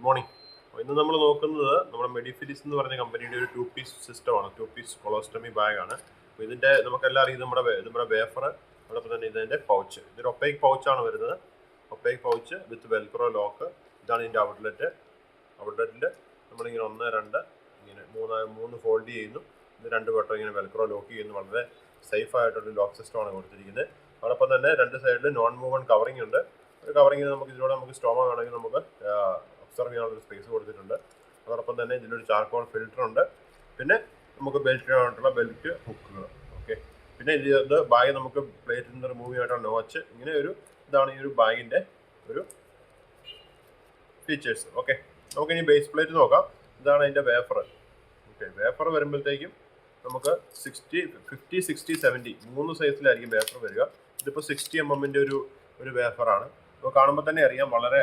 Morning. ഇന്ന് നമ്മൾ നോക്കുന്നത് നമ്മുടെ മെഡിഫിലിസ് എന്ന് പറഞ്ഞ കമ്പനിയുടെ ഒരു 2 പീസ് സിസ്റ്റമാണ്. 2 പീസ് കൊളോസ്റ്റമി ബാഗാണ്. അപ്പോൾ ഇതിൻ്റെ നമുക്കെല്ലാം അറിയാം, നമ്മുടെ വേഫർ, അതോടൊപ്പം തന്നെ ഇതിൻ്റെ പൗച്ച്. ഇതൊരു ഒപ്പേക്ക് പൗച്ചാണ് വരുന്നത്. ഒപ്പേക്ക് പൗച്ച് വിത്ത് വെൽക്രോ ലോക്ക്. ഇതാണ് ഇതിൻ്റെ ഔട്ട്ലെറ്റിൽ നമ്മളിങ്ങനെ 1, 2 ഇങ്ങനെ 3 ഫോൾഡ് ചെയ്യുന്നു. ഇത് 2 വട്ടം ഇങ്ങനെ വെൽക്രോ ലോക്ക് ചെയ്യുന്നു. വളരെ സേഫ് ആയിട്ടുള്ള ലോക്ക് സിസ്റ്റമാണ് കൊടുത്തിരിക്കുന്നത്. അതോടൊപ്പം തന്നെ 2 സൈഡിൽ നോൺ മൂവ്മെൻറ്റ് കവറിംഗ് ഉണ്ട്. ഒരു കവറിംഗ് ഇതിലൂടെ സ്റ്റോമ വേണമെങ്കിൽ നമുക്ക് ഒബ്സർവ് ചെയ്യാനുള്ള സ്പേസ് കൊടുത്തിട്ടുണ്ട്. അതോടൊപ്പം തന്നെ ഇതിലൊരു ചാർക്കോൾ ഫിൽറ്റർ ഉണ്ട്. പിന്നെ നമുക്ക് ബെൽറ്റിനായിട്ടുള്ള ബെൽറ്റ് ഹുക്കുകൾ. ഓക്കെ, പിന്നെ ഇത് ബാഗ് നമുക്ക് പ്ലേറ്റിൽ നിന്ന് റിമൂവ് ചെയ്യാനായിട്ടുള്ള നോച്ച്. ഇങ്ങനെ ഇതാണ് ഈ ഒരു ബാഗിൻ്റെ ഒരു ഫീച്ചേഴ്സ്. ഓക്കെ, നമുക്കിനി ബേസ് പ്ലേറ്റ് നോക്കാം. ഇതാണ് അതിൻ്റെ വേഫർ. ഓക്കെ, വേഫർ വരുമ്പോഴത്തേക്കും നമുക്ക് 60, 50, 60, 70 3 സൈസിലായിരിക്കും വേഫർ വരിക. ഇതിപ്പോൾ 60 mm ഒരു വേഫറാണ്. അപ്പോൾ കാണുമ്പോൾ തന്നെ അറിയാം, വളരെ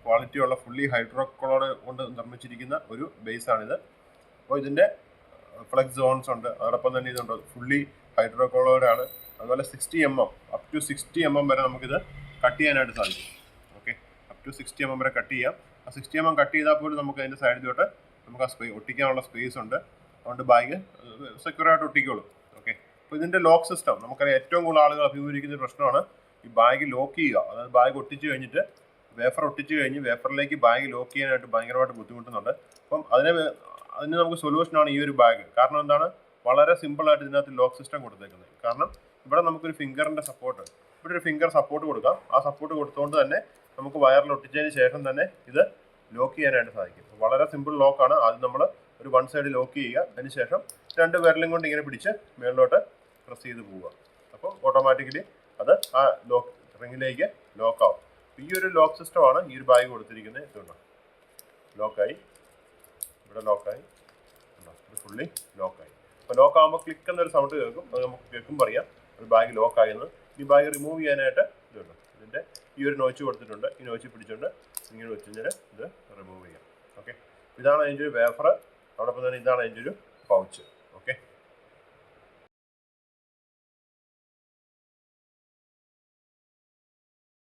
ക്വാളിറ്റിയുള്ള ഫുള്ളി ഹൈഡ്രോക്കോളോഡ് കൊണ്ട് നിർമ്മിച്ചിരിക്കുന്ന ഒരു ബേസാണിത്. അപ്പോൾ ഇതിൻ്റെ ഫ്ലെക്സ് സോൺസ് ഉണ്ട്. അതോടൊപ്പം തന്നെ ഇതുണ്ട് ഫുള്ളി ഹൈഡ്രോക്കോളോഡാണ്. അതുപോലെ 60 mm അപ് ടു 60 mm വരെ നമുക്കിത് കട്ട് ചെയ്യാനായിട്ട് സാധിക്കും. ഓക്കെ, അപ് ടു 60 mm വരെ കട്ട് ചെയ്യാം. ആ 60 mm കട്ട് ചെയ്താൽ പോലും നമുക്ക് അതിൻ്റെ സൈഡിലോട്ട് നമുക്ക് ആ ഒട്ടിക്കാനുള്ള സ്പേസ് ഉണ്ട്. അതുകൊണ്ട് ബാഗ് സെക്യൂറായിട്ട് ഒട്ടിക്കോളും. ഓക്കെ, അപ്പോൾ ഇതിൻ്റെ ലോക്ക് സിസ്റ്റം നമുക്കറിയാം, ഏറ്റവും കൂടുതൽ ആളുകൾ അഭിമുഖീകരിക്കുന്ന ഒരു പ്രശ്നമാണ് ഈ ബാഗ് ലോക്ക് ചെയ്യുക. അതായത് ബാഗ് ഒട്ടിച്ച് കഴിഞ്ഞിട്ട് വേഫർ ഒട്ടിച്ച് കഴിഞ്ഞ് വേഫറിലേക്ക് ബാഗ് ലോക്ക് ചെയ്യാനായിട്ട് ഭയങ്കരമായിട്ട് ബുദ്ധിമുട്ടുന്നുണ്ട്. അപ്പം അതിന് നമുക്ക് സൊല്യൂഷനാണ് ഈ ഒരു ബാഗ്. കാരണം എന്താണ്, വളരെ സിമ്പിളായിട്ട് ഇതിനകത്ത് ലോക്ക് സിസ്റ്റം കൊടുത്തേക്കുന്നത്. കാരണം ഇവിടെ നമുക്കൊരു ഫിംഗറിൻ്റെ സപ്പോർട്ട്, ഇവിടെ ഒരു ഫിംഗർ സപ്പോർട്ട് കൊടുക്കാം. ആ സപ്പോർട്ട് കൊടുത്തുകൊണ്ട് തന്നെ നമുക്ക് വയറിൽ ഒട്ടിച്ചതിന് ശേഷം തന്നെ ഇത് ലോക്ക് ചെയ്യാനായിട്ട് സാധിക്കും. വളരെ സിമ്പിൾ ലോക്കാണ്. ആദ്യം നമ്മൾ ഒരു 1 സൈഡ് ലോക്ക് ചെയ്യുക. അതിനുശേഷം 2 വിരലും കൊണ്ട് ഇങ്ങനെ പിടിച്ച് മേളിലോട്ട് പ്രസ് ചെയ്ത് പോവുക. അപ്പോൾ ഓട്ടോമാറ്റിക്കലി അത് ആ ലോക്ക് റിങ്ങിലേക്ക് ലോക്കാവും. ഈ ഒരു ലോക്ക് സിസ്റ്റമാണ് ഈ ഒരു ബാഗ് കൊടുത്തിരിക്കുന്നത്. ഇതുണ്ടോ, ലോക്കായി, ഇവിടെ ലോക്കായി, ഇത് ഫുള്ളി ലോക്കായി. അപ്പോൾ ലോക്കാകുമ്പോൾ ക്ലിക്ക് എന്നൊരു സൗണ്ട് കേൾക്കും. അത് നമുക്ക് കേൾക്കുമ്പോൾ അറിയാം ഒരു ബാഗ് ലോക്കായെന്ന്. ഈ ബാഗ് റിമൂവ് ചെയ്യാനായിട്ട് ഇതുണ്ട്, ഇതിൻ്റെ ഈ ഒരു നോച്ച് കൊടുത്തിട്ടുണ്ട്. ഈ നോച്ച് പിടിച്ചുകൊണ്ട് ഇങ്ങനെ വെച്ച് കഴിഞ്ഞാൽ ഇത് റിമൂവ് ചെയ്യാം. ഓക്കെ, ഇതാണ് അതിൻ്റെ ഒരു വേഫർ. അതോടൊപ്പം തന്നെ ഇതാണ് അതിൻ്റെ ഒരു പൗച്ച്.